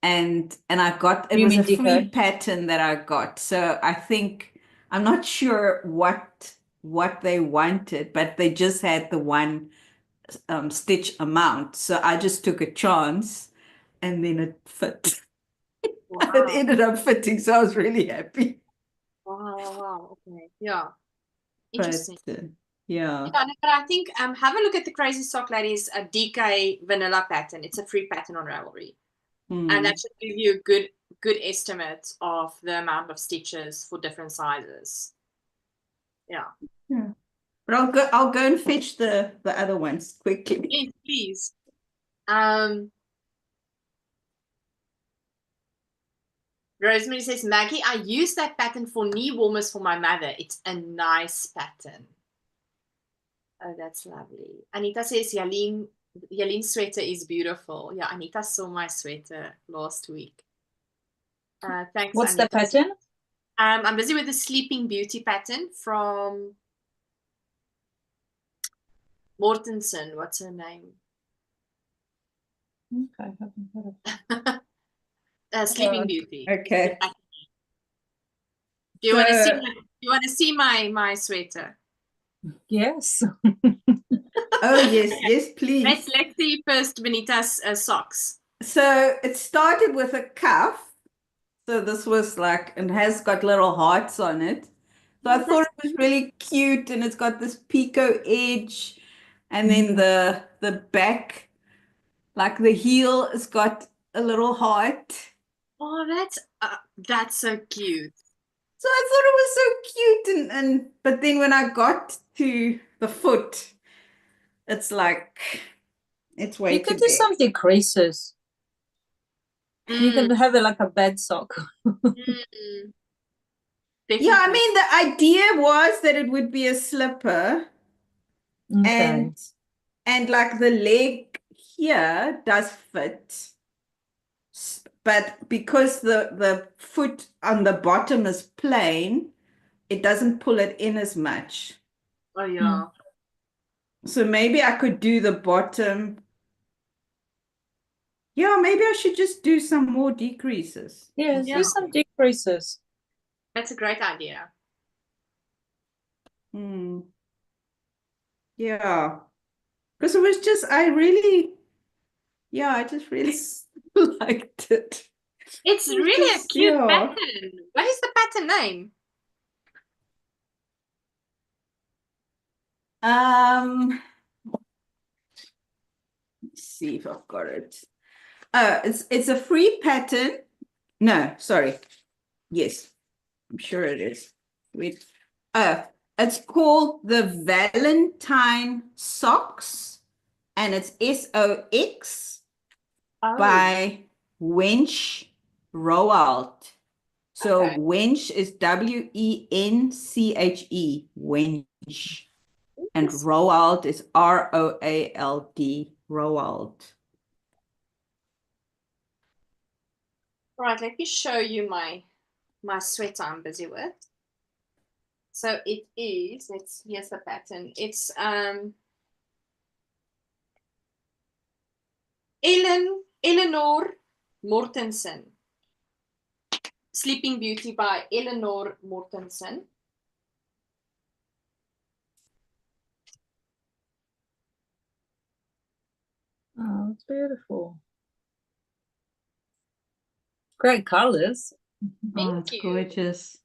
And I got, it was a free pattern that I got. So I think, I'm not sure what they wanted, but they just had the one stitch amount. So I just took a chance, and then it fit. Wow. It ended up fitting, so I was really happy. Wow. Okay. Yeah. Interesting. But, yeah. But I think have a look at the Crazy Sock Ladies DK vanilla pattern. It's a free pattern on Ravelry. And that should give you a good estimate of the amount of stitches for different sizes. Yeah. But I'll go and fetch the other ones quickly. Please. Rosemary says, Maggie, I use that pattern for knee warmers for my mother. It's a nice pattern. Oh, that's lovely. Anita says, Jalene's sweater is beautiful. Yeah, Anita saw my sweater last week. Thanks, What's Anita. the pattern? I'm busy with the Sleeping Beauty pattern from Mortensen. What's her name? Okay, I haven't heard of Sleeping Beauty. Okay. Do you want to see? You want to see my sweater? Yes. Oh yes, yes, please. Let's see first Benita's socks. So it started with a cuff. So this was like, and has got little hearts on it. So I thought it was really cute, and it's got this picot edge, and then the back, like the heel, has got a little heart. Oh, that's so cute. So I thought it was so cute, and but then when I got to the foot, it's like it's way You too could do big. some decreases. You can have it like a bed sock. Yeah, I mean, the idea was that it would be a slipper, Okay. and like the leg here does fit, but because the foot on the bottom is plain, it doesn't pull it in as much. Oh yeah. So maybe I could do the bottom. Yeah, maybe I should just do some more decreases. Yeah, do some decreases. That's a great idea. Yeah. Because it was just, I just really liked it. It's really a cute yeah. pattern. What is the pattern name? Let's see if I've got it. It's a free pattern. No, sorry. Yes, I'm sure it is. Wait. It's called the Valentine Socks, and it's SOX by Wench Roald. So Wench is WENCHE, Wench. And Roald is ROALD, Roald. Right, let me show you my sweater I'm busy with. So it is, here's the pattern. It's Eleanor Mortensen. Sleeping Beauty by Eleanor Mortensen. Oh, it's beautiful. Great colors. Thank you. Gorgeous.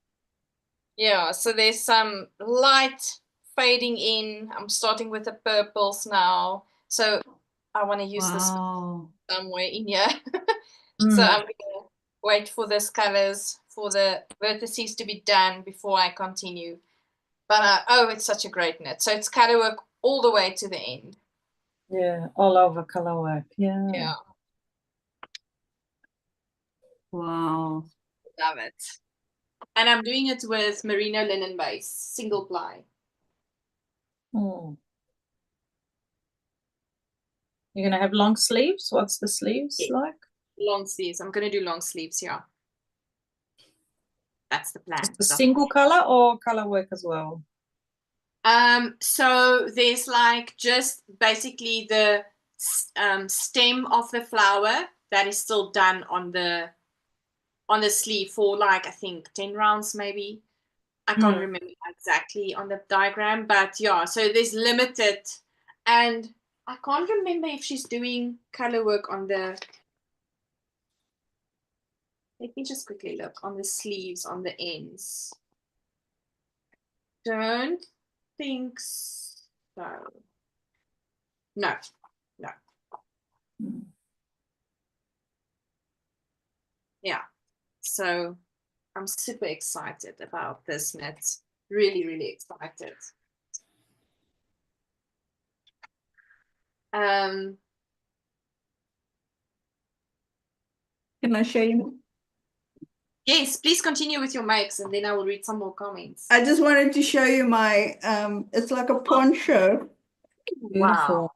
Yeah, so there's some light fading in. I'm starting with the purples now. So I want to use this somewhere in here. So I'm going to wait for these colors, for the vertices to be done before I continue. But oh, it's such a great knit. So it's color work all the way to the end. Yeah, all over color work. Yeah. Yeah. Wow. Love it. And I'm doing it with merino linen base, single ply. Oh. You're going to have long sleeves? What's the sleeves like? Long sleeves. I'm going to do long sleeves, yeah. That's the plan. Just a single color or color work as well? So there's like just basically the stem of the flower that is still done on the sleeve for like I think 10 rounds maybe. I can't remember exactly on the diagram, but yeah, so there's limited, and I can't remember if she's doing color work on the, let me just quickly look on the sleeves, on the ends. Don't think so. No. Yeah, so I'm super excited about this knit. Really, really excited. Can I show you? Yes, please continue with your makes and then I will read some more comments. I just wanted to show you my, it's like a poncho. Beautiful. Wow.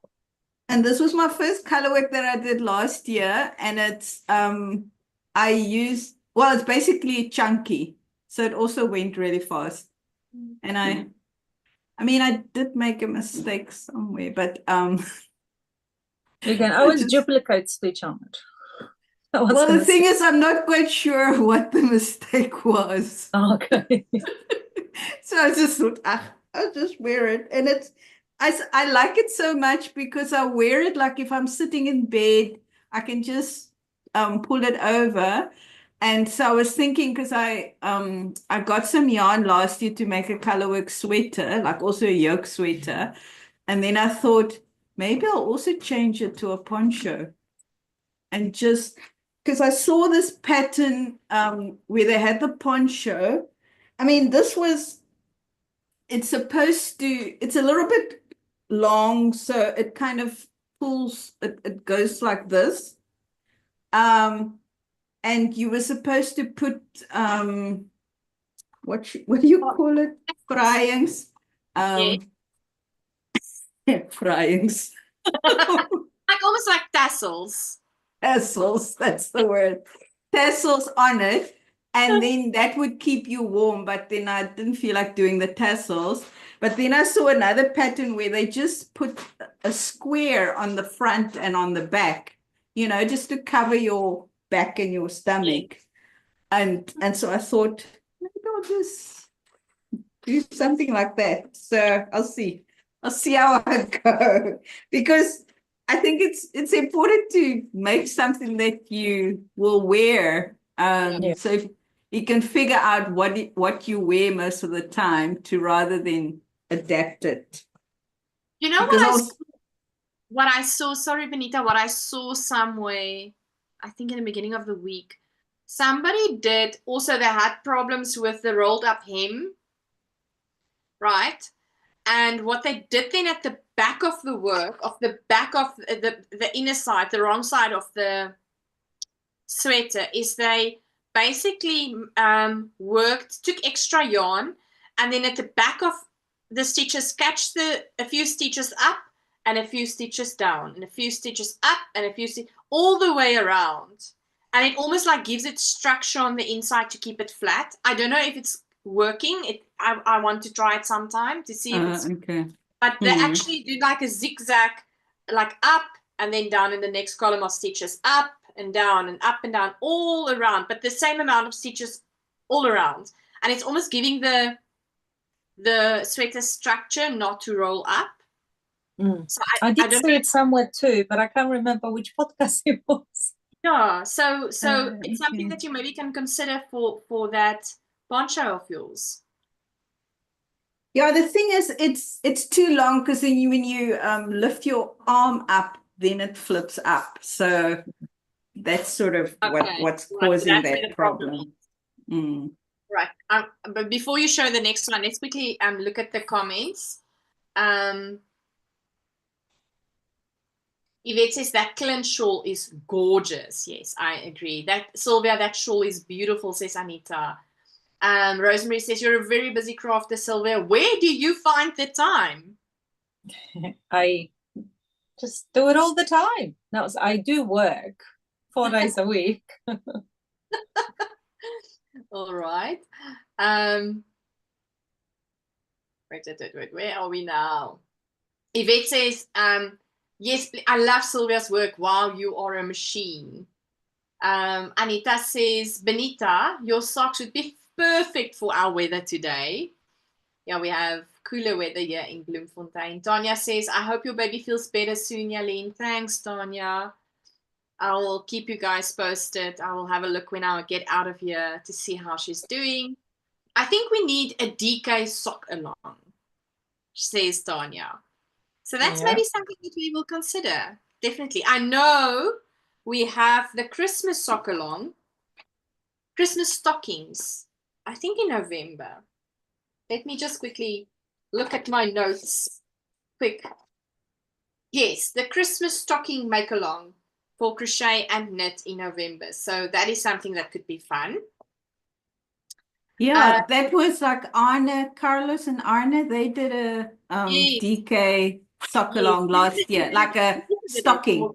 And this was my first color work that I did last year. And it's, I used, well, it's basically chunky. So it also went really fast. And I mean, I did make a mistake somewhere, but, You can always duplicate stitch on it. well, the thing is, I'm not quite sure what the mistake was. Okay. So I just thought, I'll just wear it. And it's, I like it so much because I wear it like if I'm sitting in bed, I can just pull it over. And so I was thinking, because I got some yarn last year to make a colorwork sweater, like also a yoke sweater. And then I thought, maybe I'll also change it to a poncho. And just because I saw this pattern where they had the poncho. I mean, it's supposed to, it's a little bit long, so it kind of pulls, it goes like this. And you were supposed to put, what do you call it? Fryings. Fryings. Like almost like tassels. Tassels, that's the word. Tassels on it. And then that would keep you warm, but then I didn't feel like doing the tassels. But then I saw another pattern where they just put a square on the front and on the back, just to cover your back and your stomach. And so I thought, maybe I'll just do something like that. So I'll see. I'll see how I go. Because I think it's important to make something that you will wear. So you can figure out what you wear most of the time to rather than adapt it. You know Because what I saw, sorry, Benita, what I saw somewhere, I think in the beginning of the week, somebody did, also they had problems with the rolled up hem, right? And what they did then at the back of the work, of the back of the inner side, the wrong side of the sweater, is they basically took extra yarn, and then at the back of the stitches, catch a few stitches up and a few stitches down, and a few stitches up and a few stitches all the way around. And it almost like gives it structure on the inside to keep it flat. I don't know if it's working. I want to try it sometime to see if it's okay. But they actually do like a zigzag, like up and then down in the next column of stitches, up and down, all around, but the same amount of stitches all around. And it's almost giving the sweater structure not to roll up. So I did see it somewhere too, but I can't remember which podcast it was. Yeah, so it's something that you maybe can consider for that poncho of yours. Yeah, the thing is, it's too long because then when you lift your arm up, then it flips up. So that's sort of what's causing that problem. Right. But before you show the next one, let's quickly look at the comments. Yvette says that Clint shawl is gorgeous. Yes, I agree. Sylvia, that shawl is beautiful, says Anita. Rosemary says, you're a very busy crafter, Sylvia. Where do you find the time? I just do it all the time. No, I do work 4 days a week. All right. Wait. Where are we now? Yvette says, yes, I love Sylvia's work. Wow, you are a machine. Anita says, Benita, your socks would be perfect for our weather today. Yeah, we have cooler weather here in Bloemfontein. Tanya says, I hope your baby feels better soon, Jalene. Thanks, Tanya. I will keep you guys posted. I will have a look when I get out of here to see how she's doing. I think we need a DK sock along, says Tanya. So that's maybe something that we will consider. Definitely. I know we have the Christmas sock along, Christmas stockings, I think in November. Let me just quickly look at my notes. Quick. Yes, the Christmas stocking make along for crochet and knit in November. So that is something that could be fun. Yeah, that was like Arne, Carlos and Arne. They did a Yes, DK soccer yes. along last year, like a Did it. stocking.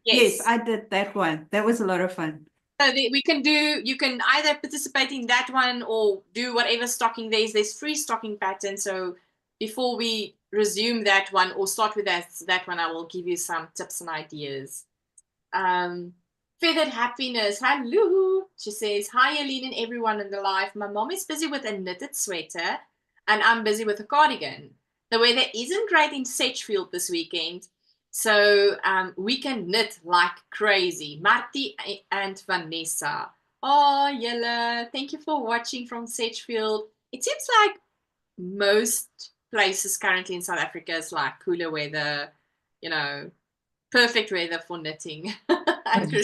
Yes, Yes. I did that one. That was a lot of fun. So we can do, you can either participate in that one or do whatever stocking there is. There's free stocking patterns. So before we resume that one or start with that one, I will give you some tips and ideas. Feathered Happiness, hello. She says, hi, Jalene and everyone in the live. My mom is busy with a knitted sweater and I'm busy with a cardigan. The weather isn't great in Sedgefield this weekend, so we can knit like crazy. Marty and Vanessa. Oh, Yella, thank you for watching from Sedgefield. It seems like most places currently in South Africa is like cooler weather, you know, perfect weather for knitting. And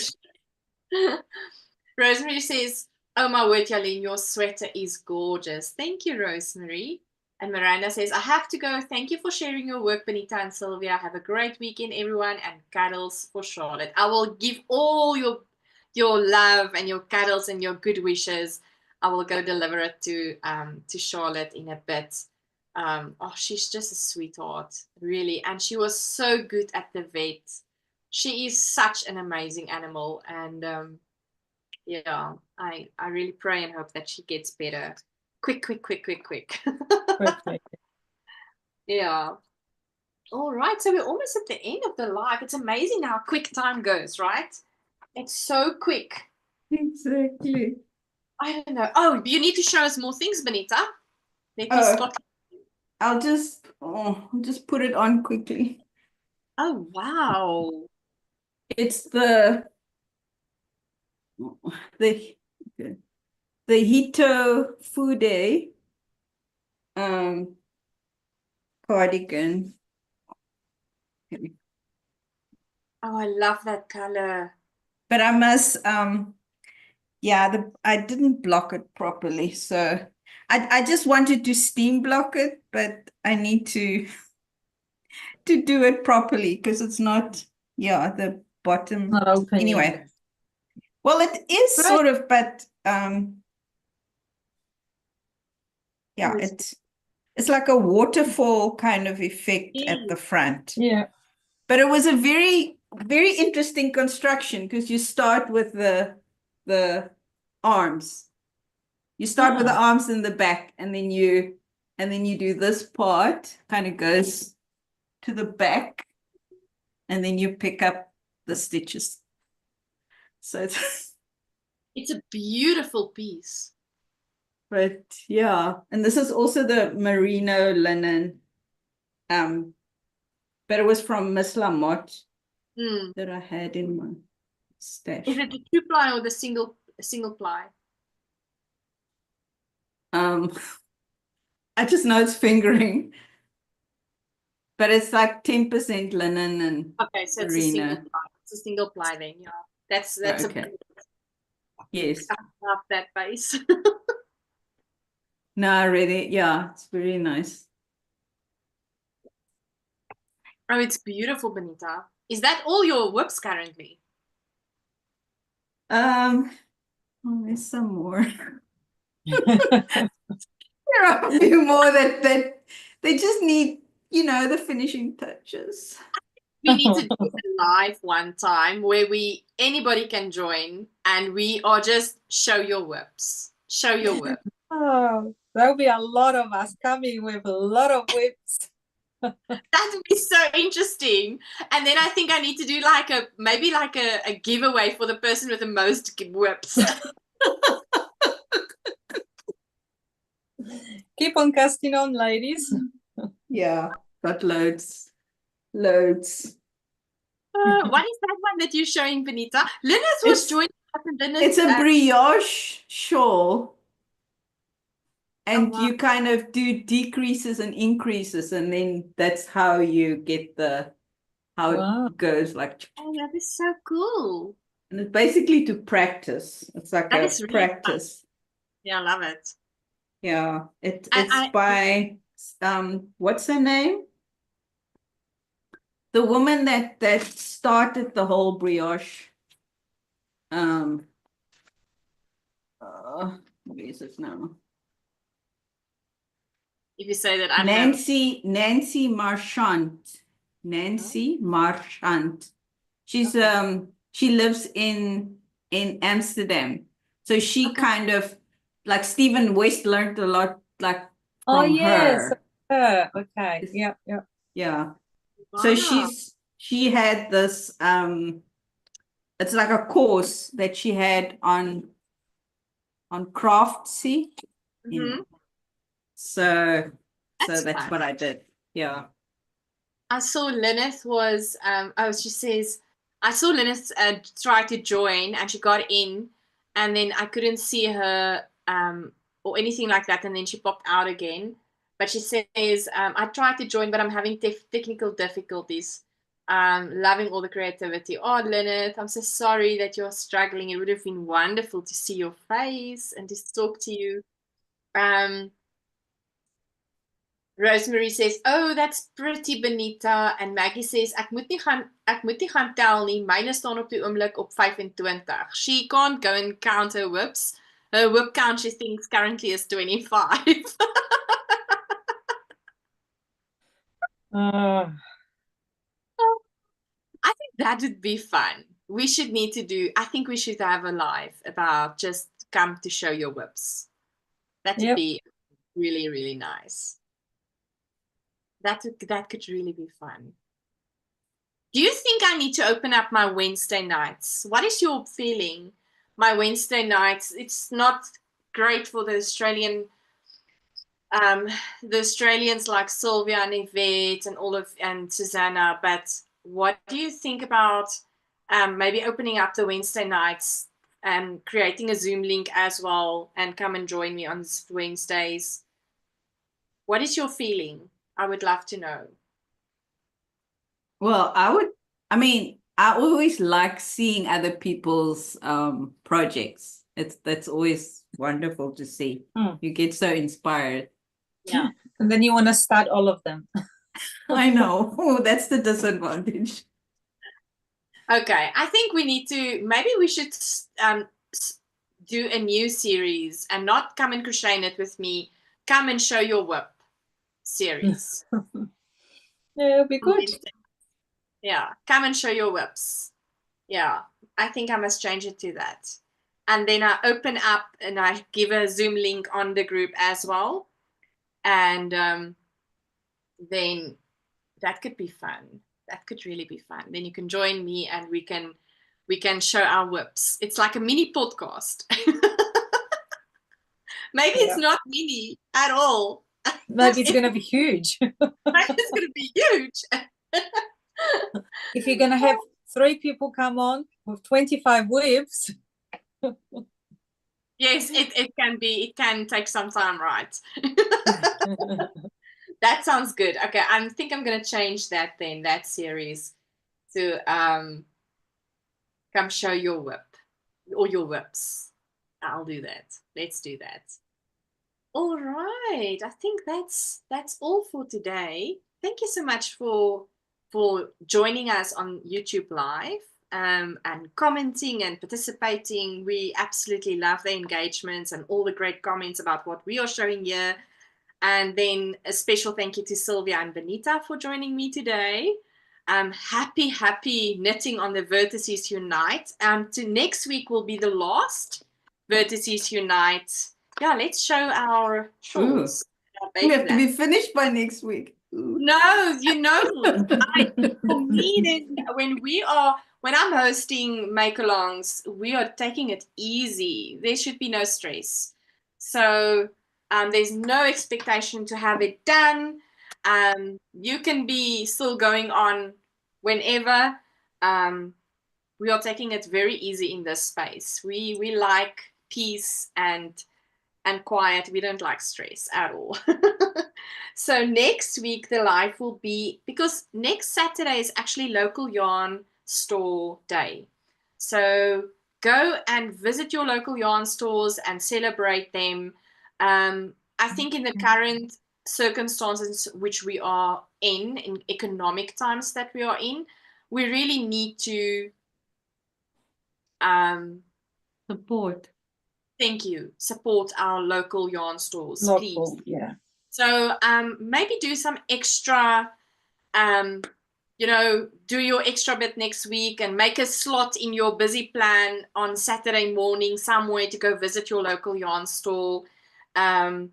Rosemary says, oh my word, Jalene, your sweater is gorgeous. Thank you, Rosemary. And Miranda says, I have to go. Thank you for sharing your work, Benita and Sylvia. Have a great weekend, everyone, and cuddles for Charlotte. I will give all your love and your cuddles and your good wishes. I will go deliver it to Charlotte in a bit. Oh, she's just a sweetheart, really. And she was so good at the vet. She is such an amazing animal. And yeah, I really pray and hope that she gets better. Quick. Perfect. Yeah. All right. So we're almost at the end of the live. It's amazing how quick time goes, right? It's so quick. Exactly. I don't know. Oh, you need to show us more things, Benita. Let me spot. I'll just put it on quickly. Oh, wow. It's the Hito Fude cardigan. Oh, I love that color. But I must yeah, I didn't block it properly, so I just wanted to steam block it, but I need to do it properly because it's not, yeah, the bottom. Not opening. Anyway, well, it is Right. sort of, but yeah, it's like a waterfall kind of effect at the front. Yeah. But it was a very, very interesting construction because you start with the arms. You start with the arms in the back, and then you do this part, kind of goes to the back, and then you pick up the stitches. So it's a beautiful piece. But yeah, and this is also the merino linen. But it was from Miss Lamotte that I had in my stash. Is it the 2-ply or the single ply? I just know it's fingering, but it's like 10% linen and okay, so it's merino. a single ply. It's a single ply then, yeah. That's okay. Yes. I love that base. No, really, yeah, it's very nice. Oh, it's beautiful, Benita. Is that all your works currently? There's some more. There are a few more that they just need, the finishing touches. We need to do a live one time where anybody can join and we are just show your whips. Show your whip. Oh, there'll be a lot of us coming with a lot of whips. That would be so interesting. And then I think I need to do maybe a giveaway for the person with the most whips. Keep on casting on, ladies. Yeah, got loads. What is that one that you're showing, Benita? Linus was joining us. It's a brioche shawl. And wow. you kind of do decreases and increases, and then that's how you get how it goes like. Oh, that is so cool. And it's basically to practice. It's like a really practice. Fun. Yeah, I love it. Yeah, it's by what's her name? The woman that started the whole brioche. Where is it now? If you say that, I don't know. Nancy Marchant. Nancy Marchant. She's she lives in Amsterdam. So she kind of like Stephen West learned a lot like from yes, her. okay. Yeah. Yeah. Wow. So she had this it's like a course that she had on Craftsy. Mm-hmm. So That's that's fun. what I did. Yeah. I saw Lyneth was, she says, I saw Lyneth try to join and she got in and then I couldn't see her or anything like that. And then she popped out again. But she says, I tried to join, but I'm having technical difficulties. Loving all the creativity. Oh, Lyneth, I'm so sorry that you're struggling. It would have been wonderful to see your face and to talk to you. Rosemary says, "Oh, that's pretty, Benita." And Maggie says, ek moet nie gaan tel nie. Myne staan op die oomblik op 25. She can't go and count her whips. Her whip count, she thinks, currently is 25. I think that would be fun. I think we should have a live about just come to show your whips. That would be really, really nice. That could really be fun. Do you think I need to open up my Wednesday nights? What is your feeling? My Wednesday nights, it's not great for the Australians like Sylvia and Yvette and Susanna, but what do you think about maybe opening up the Wednesday nights and creating a Zoom link as well and come and join me on Wednesdays? What is your feeling? I would love to know. Well, I always like seeing other people's projects. That's always wonderful to see. You get so inspired. Yeah. And then you want to start all of them. I know. Oh, that's the disadvantage. Okay, I think maybe we should do a new series and not come and crochet in it with me. Come and show your whip series. Yeah, it'll be good. Yeah, come and show your whips. Yeah, I think I must change it to that. And then I open up and I give a Zoom link on the group as well. And then that could be fun. That could really be fun. Then you can join me and we can show our whips. It's like a mini podcast. Maybe it's not mini at all. Maybe it's going to be huge. Maybe it's going to be huge. If you're going to have 3 people come on with 25 whips. Yes, it can be. It can take some time, right? That sounds good. Okay, I think I'm going to change that then, that series, to come show your whip or your whips. I'll do that. Let's do that. All right. I think that's all for today. Thank you so much for joining us on YouTube Live and commenting and participating. We absolutely love the engagements and all the great comments about what we are showing here. And then a special thank you to Sylvia and Benita for joining me today. Happy knitting on the Vertices Unite. To next week will be the last Vertices Unite. Yeah, let's show our shawls. We have to be finished by next week. No, for me, then when I'm hosting make-alongs, we are taking it easy. There should be no stress. So there's no expectation to have it done. You can be still going on whenever. We are taking it very easy in this space. We like peace and quiet. We don't like stress at all. So next week the live will be, because next Saturday is actually local yarn store day. So go and visit your local yarn stores and celebrate them. I think in the current circumstances which we are in economic times that we are in, we really need to support. Thank you. Support our local yarn stores, local, please. Yeah. So maybe do some extra, you know, do your extra bit next week and make a slot in your busy plan on Saturday morning somewhere to go visit your local yarn store. And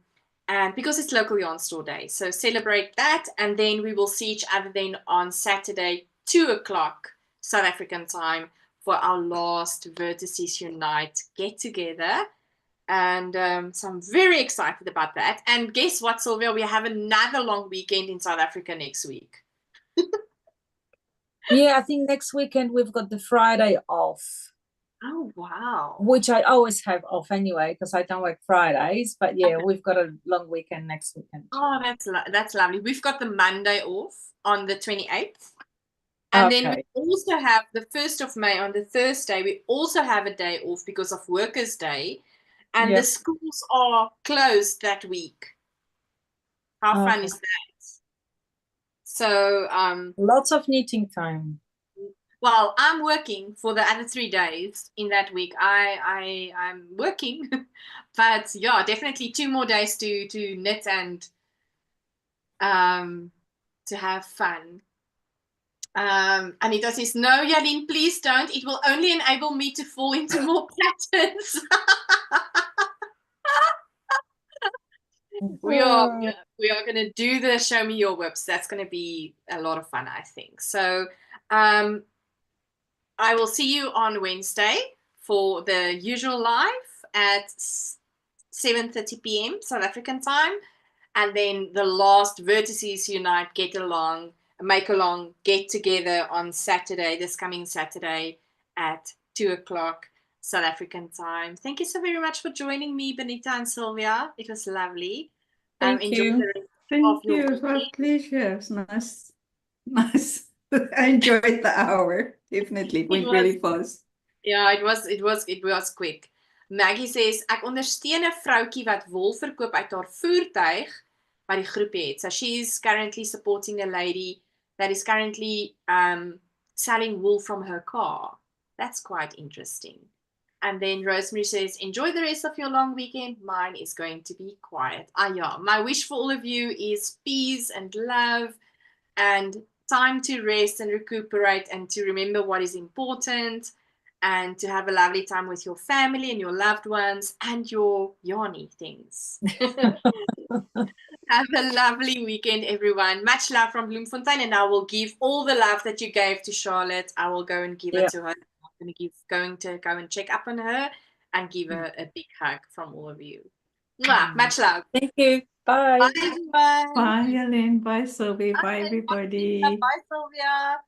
because it's local yarn store day, so celebrate that, and then we will see each other then on Saturday, 2 o'clock South African time, for our last Vertices Unite get together. And so I'm very excited about that. And guess what, Sylvia? We have another long weekend in South Africa next week. Yeah, I think next weekend we've got the Friday off. Oh, wow. Which I always have off anyway, because I don't work Fridays. But yeah, we've got a long weekend next weekend. Oh, that's lovely. We've got the Monday off on the 28th. And then we also have the 1st of May on the Thursday. We also have a day off because of Workers' Day. And the schools are closed that week. How fun is that? So lots of knitting time. Well, I'm working for the other 3 days in that week. I'm working, but yeah, definitely 2 more days to knit and to have fun. Anita says, no, Jalene, please don't. It will only enable me to fall into more patterns. We are going to do the Show Me Your Whips. That's going to be a lot of fun, I think. So I will see you on Wednesday for the usual live at 7:30 p.m. South African time. And then the last Vertices Unite Make Along get together on Saturday, this coming Saturday at 2 o'clock South African time. Thank you so very much for joining me, Benita and Sylvia. It was lovely. Thank you. Thank you. It was my pleasure. It was nice. Nice. I enjoyed the hour. Definitely. It went really fast. Yeah, it was quick. Maggie says, ek ondersteun 'n vroutjie wat wol verkoop uit haar voertuig by die groepie het. So she's currently supporting a lady that is currently selling wool from her car. That's quite interesting. And then Rosemary says, enjoy the rest of your long weekend. Mine is going to be quiet. Yeah, my wish for all of you is peace and love and time to rest and recuperate and to remember what is important and to have a lovely time with your family and your loved ones and your yarny things. Have a lovely weekend, everyone. Much love from Bloemfontein, and I will give all the love that you gave to Charlotte. I will go and give it to her. I'm going to go and check up on her and give her a big hug from all of you. Mwah, much love. Thank you. Bye. Bye, everyone. Bye, Jalene. Bye, Sylvia. Bye, everybody. Bye, Sylvia.